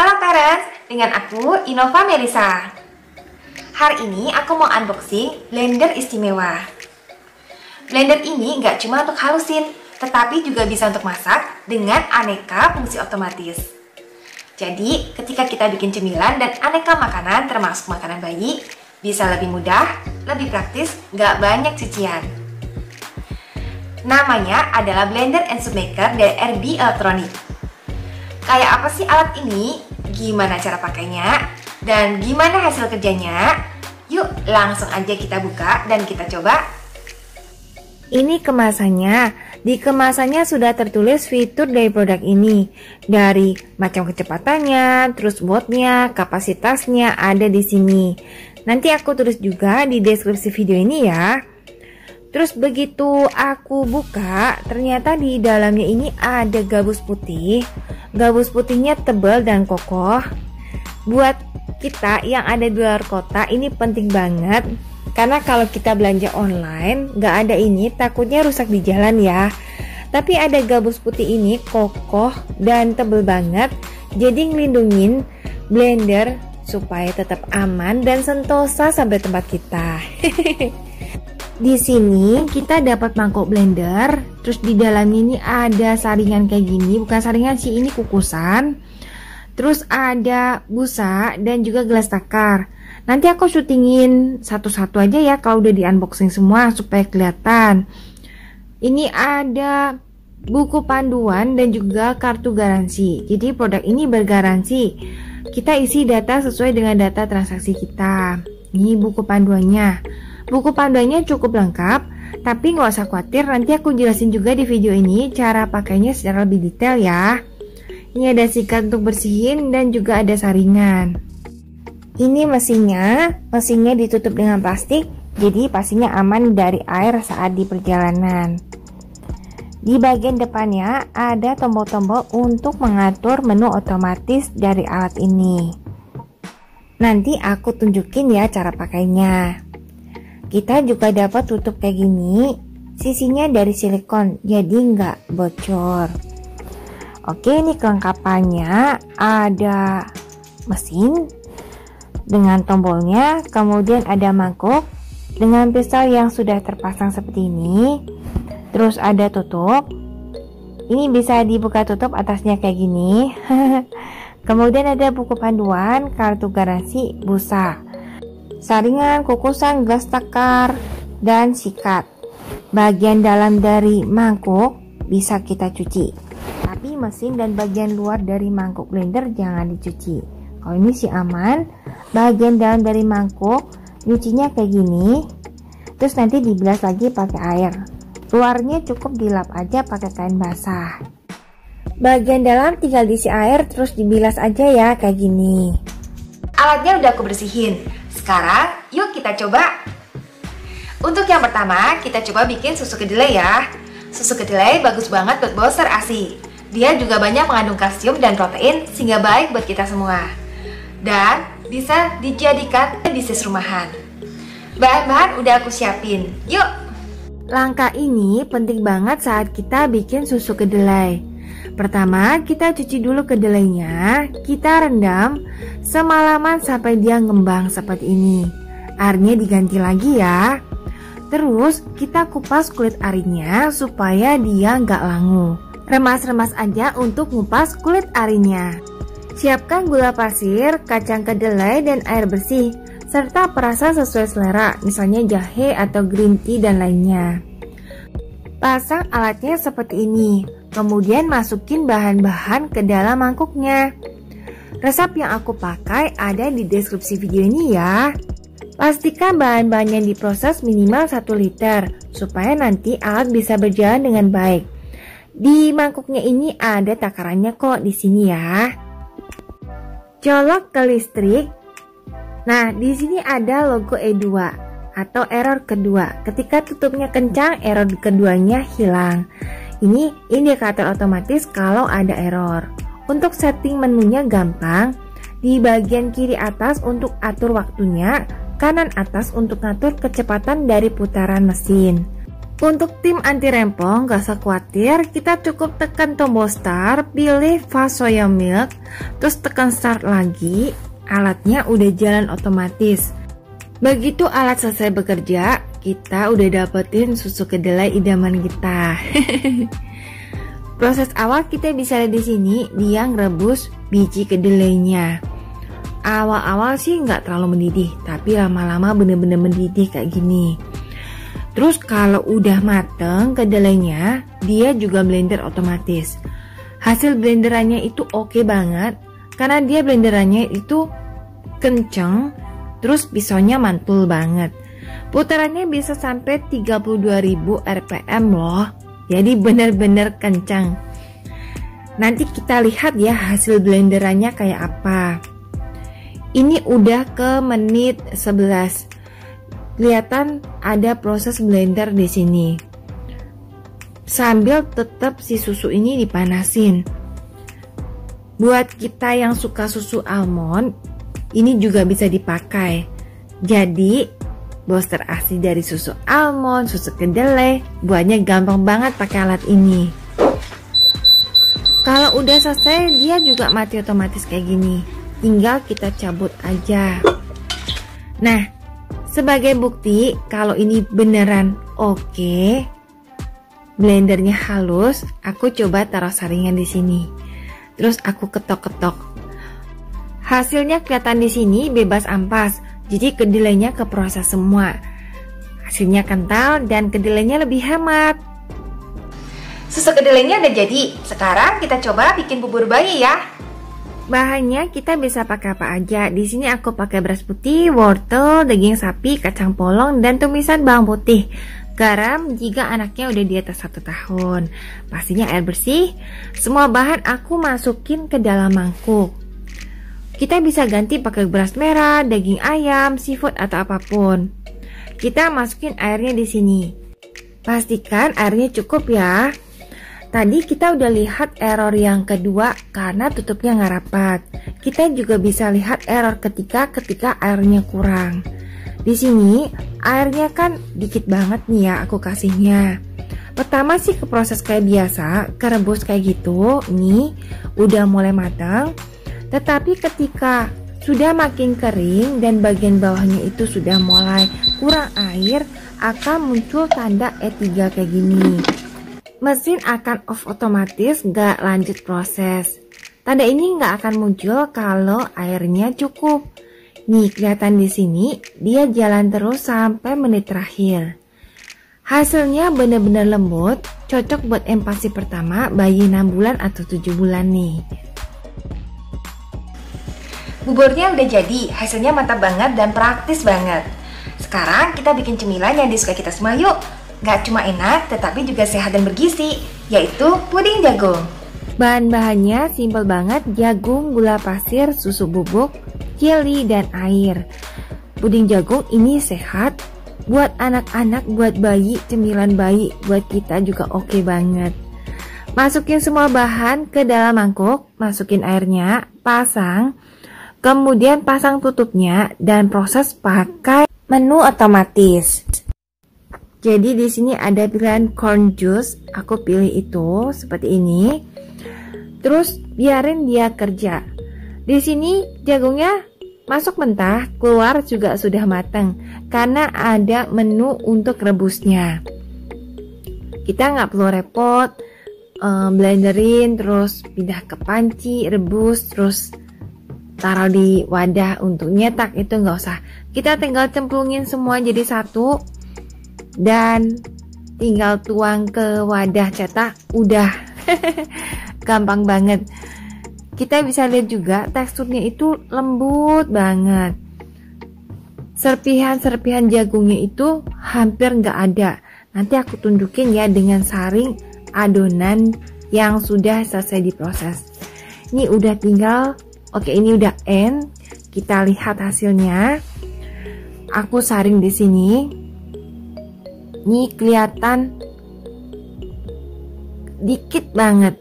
Halo parents, dengan aku Innova Melisa. Hari ini aku mau unboxing blender istimewa. Blender ini nggak cuma untuk halusin, tetapi juga bisa untuk masak dengan aneka fungsi otomatis. Jadi ketika kita bikin cemilan dan aneka makanan termasuk makanan bayi, bisa lebih mudah, lebih praktis, nggak banyak cucian. Namanya adalah Blender and Soup Maker dari RB Electronic. Kayak apa sih alat ini? Gimana cara pakainya? Dan gimana hasil kerjanya? Yuk langsung aja kita buka dan kita coba. Ini kemasannya. Di kemasannya sudah tertulis fitur dari produk ini. Dari macam kecepatannya, terus wattnya, kapasitasnya ada di sini. Nanti aku tulis juga di deskripsi video ini ya. Terus begitu aku buka, ternyata di dalamnya ini ada gabus putih. Gabus putihnya tebal dan kokoh. Buat kita yang ada di luar kota ini penting banget. Karena kalau kita belanja online, nggak ada ini takutnya rusak di jalan ya. Tapi ada gabus putih ini kokoh dan tebal banget. Jadi ngelindungin blender supaya tetap aman dan sentosa sampai tempat kita. Di sini kita dapat mangkok blender, terus di dalamnya ini ada saringan kayak gini, bukan saringan sih, ini kukusan. Terus ada busa dan juga gelas takar. Nanti aku syutingin satu-satu aja ya kalau udah di unboxing semua supaya kelihatan. Ini ada buku panduan dan juga kartu garansi. Jadi produk ini bergaransi. Kita isi data sesuai dengan data transaksi kita. Ini buku panduannya. Buku panduannya cukup lengkap, tapi nggak usah khawatir, nanti aku jelasin juga di video ini cara pakainya secara lebih detail ya. Ini ada sikat untuk bersihin dan juga ada saringan. Ini mesinnya ditutup dengan plastik, jadi pastinya aman dari air saat di perjalanan. Di bagian depannya ada tombol-tombol untuk mengatur menu otomatis dari alat ini. Nanti aku tunjukin ya cara pakainya. Kita juga dapat tutup kayak gini, sisinya dari silikon jadi nggak bocor. Oke, ini kelengkapannya ada mesin dengan tombolnya, kemudian ada mangkuk dengan pistol yang sudah terpasang seperti ini, terus ada tutup. Ini bisa dibuka tutup atasnya kayak gini. Kemudian ada buku panduan, kartu garansi, busa, saringan, kukusan, gelas takar, dan sikat. Bagian dalam dari mangkuk bisa kita cuci, tapi mesin dan bagian luar dari mangkuk blender jangan dicuci. Kalau ini sih aman. Bagian dalam dari mangkuk nyucinya kayak gini, terus nanti dibilas lagi pakai air. Luarnya cukup dilap aja pakai kain basah. Bagian dalam tinggal diisi air terus dibilas aja ya kayak gini. Alatnya udah aku bersihin. Sekarang yuk kita coba. Untuk yang pertama kita coba bikin susu kedelai ya. Susu kedelai bagus banget buat booster ASI. Dia juga banyak mengandung kalsium dan protein sehingga baik buat kita semua. Dan bisa dijadikan bisnis rumahan. Bahan-bahan udah aku siapin. Yuk. Langkah ini penting banget saat kita bikin susu kedelai. Pertama, kita cuci dulu kedelainya, kita rendam semalaman sampai dia ngembang seperti ini. Airnya diganti lagi ya. Terus kita kupas kulit arinya supaya dia nggak langu. Remas-remas aja untuk ngupas kulit arinya. Siapkan gula pasir, kacang kedelai, dan air bersih, serta perasan sesuai selera, misalnya jahe atau green tea dan lainnya. Pasang alatnya seperti ini. Kemudian masukin bahan-bahan ke dalam mangkuknya. Resep yang aku pakai ada di deskripsi video ini ya. Pastikan bahan-bahan yang diproses minimal 1 liter supaya nanti alat bisa berjalan dengan baik. Di mangkuknya ini ada takarannya kok di sini ya. Colok ke listrik. Nah, di sini ada logo E2 atau error kedua. Ketika tutupnya kencang, error keduanya hilang. Ini indikator otomatis kalau ada error. Untuk setting menunya gampang. Di bagian kiri atas untuk atur waktunya, kanan atas untuk ngatur kecepatan dari putaran mesin. Untuk tim anti rempong gak usah khawatir, kita cukup tekan tombol start, pilih fast soya milk, terus tekan start lagi, alatnya udah jalan otomatis. Begitu alat selesai bekerja, kita udah dapetin susu kedelai idaman kita. Proses awal kita bisa lihat di sini, dia ngerebus biji kedelainya. Awal-awal sih nggak terlalu mendidih, tapi lama-lama bener-bener mendidih kayak gini. Terus kalau udah mateng kedelainya, dia juga blender otomatis. Hasil blenderannya itu oke banget, karena dia blenderannya itu kenceng, terus pisaunya mantul banget. Putarannya bisa sampai 32.000 rpm loh, jadi bener-bener kencang. Nanti kita lihat ya hasil blenderannya kayak apa. Ini udah ke menit 11. Kelihatan ada proses blender di sini. Sambil tetap si susu ini dipanasin. Buat kita yang suka susu almond, ini juga bisa dipakai. Jadi, booster ASI dari susu almond, susu kedelai, buatnya gampang banget pakai alat ini. Kalau udah selesai, dia juga mati otomatis kayak gini. Tinggal kita cabut aja. Nah, sebagai bukti kalau ini beneran oke, blendernya halus, aku coba taruh saringan di sini. Terus aku ketok-ketok. Hasilnya kelihatan di sini bebas ampas, jadi kedelainya keproses semua. Hasilnya kental dan kedelainya lebih hemat. Susu kedelainya udah jadi. Sekarang kita coba bikin bubur bayi ya. Bahannya kita bisa pakai apa aja. Di sini aku pakai beras putih, wortel, daging sapi, kacang polong, dan tumisan bawang putih. Garam jika anaknya udah di atas 1 tahun. Pastinya air bersih. Semua bahan aku masukin ke dalam mangkuk. Kita bisa ganti pakai beras merah, daging ayam, seafood atau apapun. Kita masukin airnya di sini. Pastikan airnya cukup ya. Tadi kita udah lihat error yang kedua karena tutupnya nggak rapat. Kita juga bisa lihat error ketika airnya kurang. Di sini airnya kan dikit banget nih ya aku kasihnya. Pertama sih ke proses kayak biasa, kerebus kayak gitu. Nih udah mulai matang. Tetapi ketika sudah makin kering dan bagian bawahnya itu sudah mulai kurang air, akan muncul tanda E3 kayak gini. Mesin akan off otomatis, gak lanjut proses. Tanda ini gak akan muncul kalau airnya cukup. Nih kelihatan di sini dia jalan terus sampai menit terakhir. Hasilnya benar-benar lembut, cocok buat empasi pertama bayi 6 bulan atau 7 bulan nih. Buburnya udah jadi, hasilnya mantap banget dan praktis banget. Sekarang kita bikin cemilan yang disukai kita semua yuk. Gak cuma enak, tetapi juga sehat dan bergizi, yaitu puding jagung. Bahan-bahannya simpel banget, jagung, gula pasir, susu bubuk, jelly, dan air. Puding jagung ini sehat, buat anak-anak, buat bayi, cemilan bayi, buat kita juga oke banget. Masukin semua bahan ke dalam mangkuk, masukin airnya, pasang, kemudian pasang tutupnya, dan proses pakai menu otomatis. Jadi di sini ada pilihan corn juice, aku pilih itu seperti ini. Terus biarin dia kerja. Di sini jagungnya masuk mentah, keluar juga sudah matang karena ada menu untuk rebusnya. Kita nggak perlu repot blenderin, terus pindah ke panci, rebus, terus taruh di wadah untuk nyetak, itu nggak usah. Kita tinggal cemplungin semua jadi satu dan tinggal tuang ke wadah cetak, udah. Gampang banget. Kita bisa lihat juga teksturnya itu lembut banget. Serpihan-serpihan jagungnya itu hampir nggak ada. Nanti aku tunjukin ya dengan saring adonan yang sudah selesai diproses. Ini udah tinggal, oke ini udah end. Kita lihat hasilnya. Aku saring di sini. Ini kelihatan dikit banget,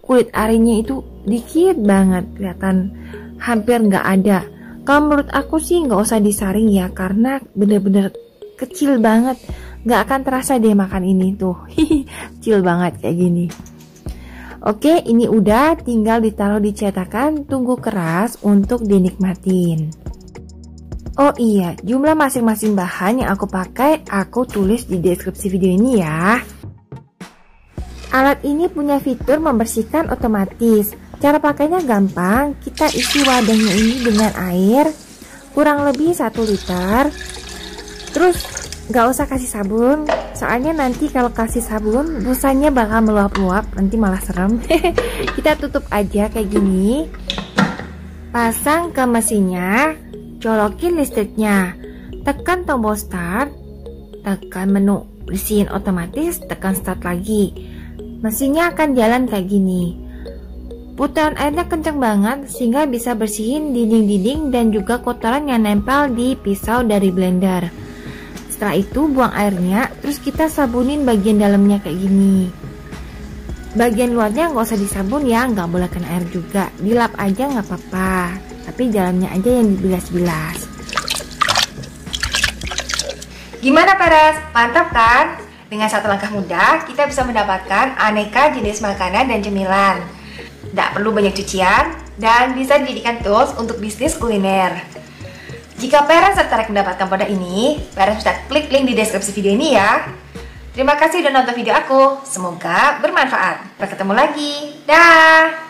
kulit arinya itu dikit banget, kelihatan hampir nggak ada. Kalau menurut aku sih nggak usah disaring ya, karena bener-bener kecil banget, Nggak akan terasa deh makan ini tuh. Kecil banget kayak gini. Oke, ini udah, tinggal ditaruh di cetakan, tunggu keras untuk dinikmatin. Oh iya, jumlah masing-masing bahan yang aku pakai aku tulis di deskripsi video ini ya. Alat ini punya fitur membersihkan otomatis. Cara pakainya gampang, kita isi wadahnya ini dengan air kurang lebih 1 liter. Terus gak usah kasih sabun, soalnya nanti kalau kasih sabun busanya bakal meluap-luap, nanti malah serem. Kita tutup aja kayak gini. Pasang ke mesinnya, colokin listriknya, tekan tombol start, tekan menu bersihin otomatis, tekan start lagi. Mesinnya akan jalan kayak gini. Putaran airnya kencang banget sehingga bisa bersihin dinding-dinding dan juga kotoran yang nempel di pisau dari blender. Setelah itu buang airnya, terus kita sabunin bagian dalamnya kayak gini. Bagian luarnya nggak usah disabun ya, nggak boleh kena air juga. Dilap aja nggak apa-apa, tapi dalamnya aja yang dibilas-bilas. Gimana Peres? Mantap kan? Dengan satu langkah mudah, kita bisa mendapatkan aneka jenis makanan dan cemilan. Tidak perlu banyak cucian dan bisa dijadikan tools untuk bisnis kuliner. Jika Peres tertarik mendapatkan produk ini, Peres bisa klik link di deskripsi video ini ya. Terima kasih sudah nonton video aku. Semoga bermanfaat. Sampai ketemu lagi. Dah.